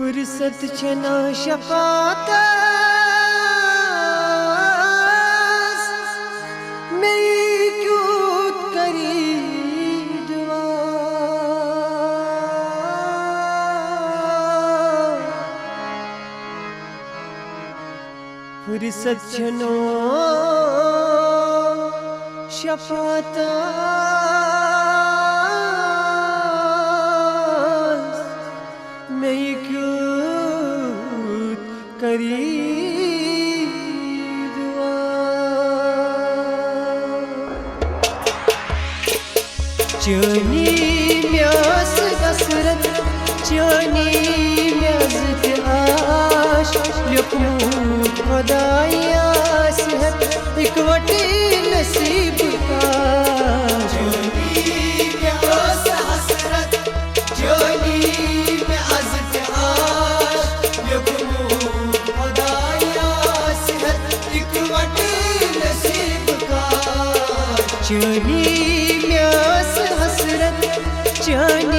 फुर्सत छना शफात मैं क्यों करी दुआ फुर्सत छनो शफात मैं क्यों करी दुआ चनी म्यास हसरत चनी म्याज़त आश लिखूं खुदाया सेहत इकवटे नसीब का चनी म्यास हसरत चनी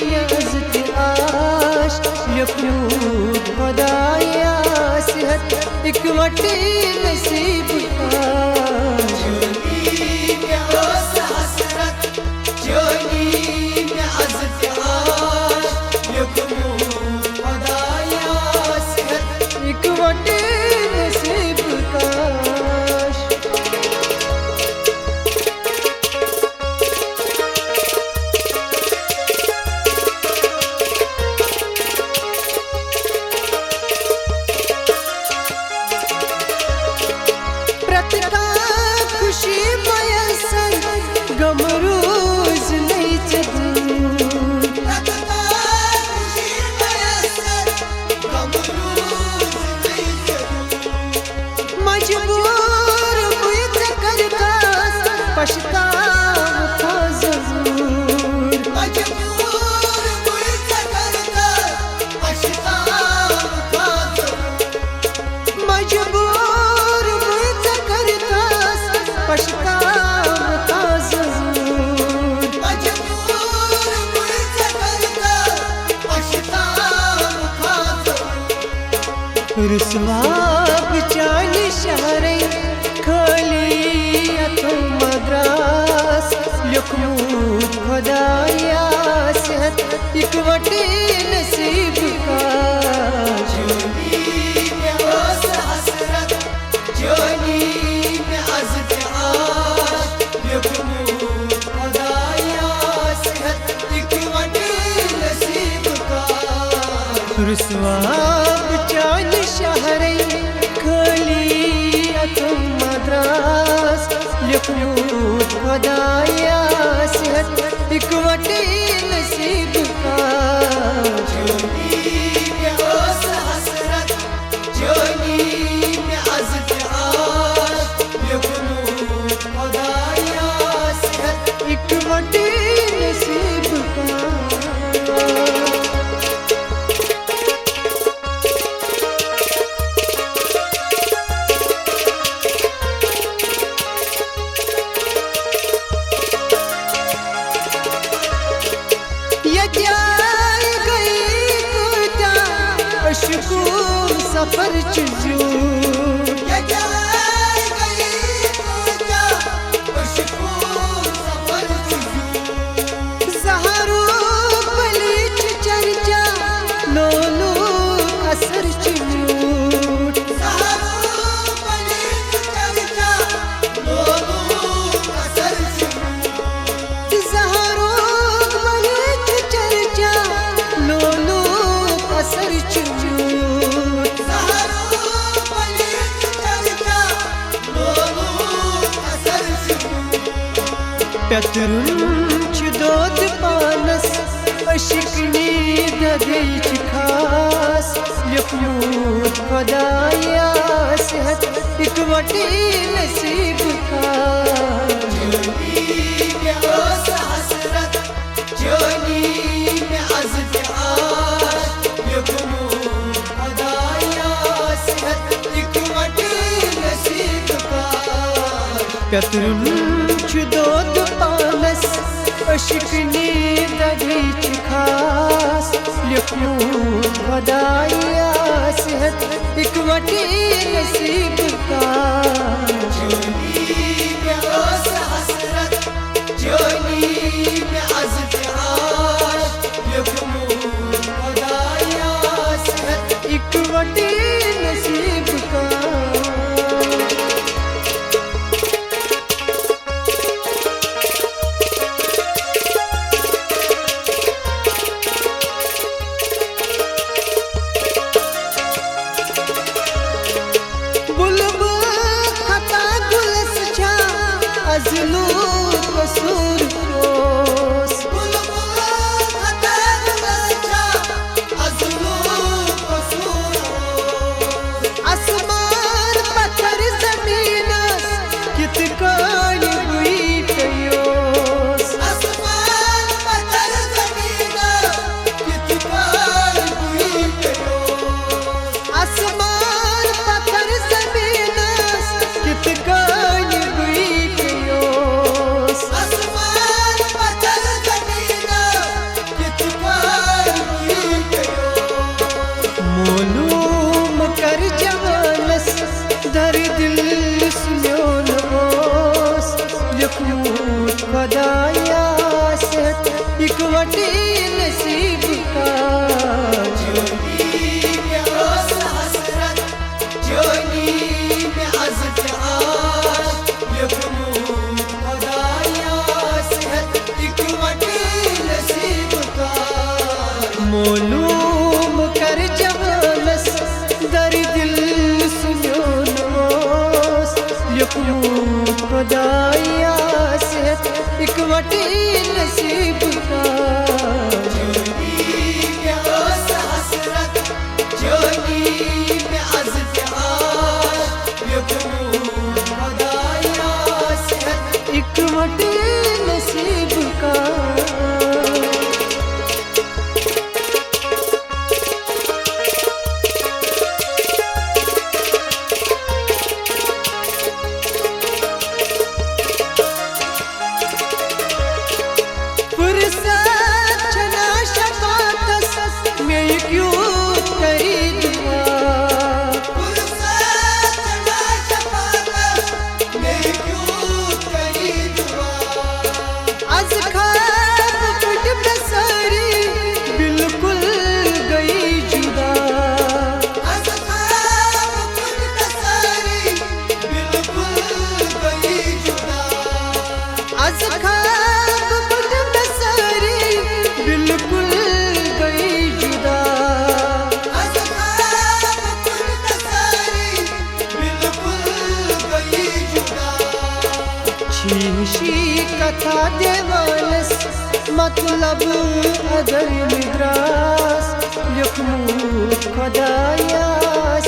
म्याज़त आश लिखूं खुदाया सेहत इकवटे नसीब का चनी म्यास हसरत चनी म्याज़त आश लिखूं खुदाया सेहत इकवटे नसीब का खुशी मयसर गम रोज नहीं मजबूर हुई करता पछतावा था जरूर मजबूर हुई करता पछतावा था जरूर मजबूर हुई करता पछतावा था जरूर मजबूर हुई करता पछतावा था जरूर रुसवा बचान शहरे खाली तो मद्रास लिखूं खुदाया सेहत इकवटे नसीब का चनी म्यास हसरत चनी म्याज़त आश लिखूं खुदाया सेहत इकवटे नसीब का रुसवा बचान शहरे मद्रास लिखूं खुदाया सेहत इकवटे नसीब का चनी म्यास हसरत चनी म्याज़त आश लिखूं खुदाया सेहत इकवटे नसीब का सफर सहारो बलीच चर्चा लोलो असर सहारो बलीच चर्चा लोलो असर पेतरुंच दोद पानस अशिकनी ददेच खास लिखूं खुदाया सेहत इकवटे नसीब का चनी म्यास हसरत चनी म्याज़त आश लिखूं खुदाया सेहत इकवटे नसीब का पेतरुंच दोद पानस अशिकनी ददेच खास लिखूं वटी नसीब का जोनी में ओस हसरत जोनी में अज़्त आश लिखमूद खुदाया सेहत एक वटी नसीब का अज़लू कसूर रोस बुलबुल खता गुलशा अज़लू कसूर रोस आसमान पत्थर ज़मीन कित कान हुई तयोस आसमान पत्थर ज़मीन कित कान हुई तयोस आसमान पत्थर ज़मीन कित कान हुई मालूम कर जवानस दर दिल सुन्योन ओस लिखमूद खुदाया सेहत एक वटी नसीब का जोनी में ओस हसरत जोनी में अज़्त आश लिखमूद खुदाया सेहत एक वटी नसीब का मालूम कर जवानस दर दिल सुन्योन ओस लिखमूद खुदाया सेहत एक वटी नसीब का जोनी में ओस हसरत जोनी में अज़्त आश लिखमूद खुदाया सेहत एक वटी नसीब का शीशी कथा देवानस मतलब अगर निद्रास लिखमूद खुदाया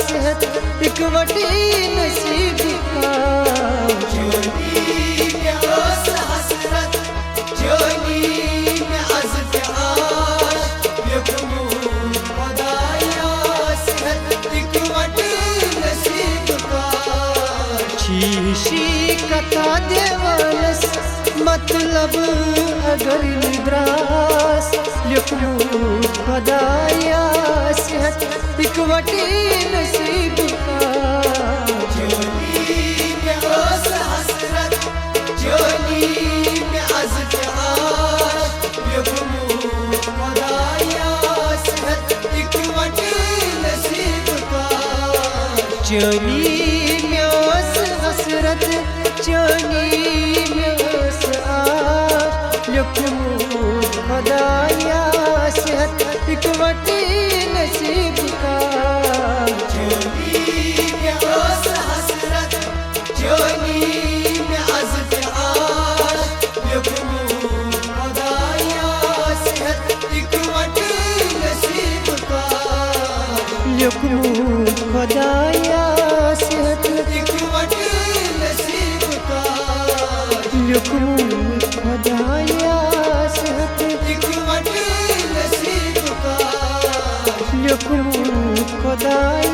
सेहत एक वटी नसीब का जोनी में ओस हसरत जोनी में अज़्त आश लिखमूद खुदाया सेहत एक वटी नसीब का शीशी कथा देवानस मतलब अगर निद्रास लिखमूद खुदाया सेहत एक वटी नसीब का जोनी में ओस हसरत जोनी में अज़्त आश लिखमूद खुदाया सेहत एक वटी नसीब का जोनी में ओस हसरत जोनी में ओस आश लिखमूद खुदाया सेहत एक वटी नसीब का जोनी में ओस हसरत जोनी में अज़्त आश लिखमूद खुदाया सेहत एक वटी नसीब का लिखमूद खुदाया सेहत एक वटी नसीब का लिखमूद खुदाया सेहत एक वटी नसीब का लिखमूद खुदाया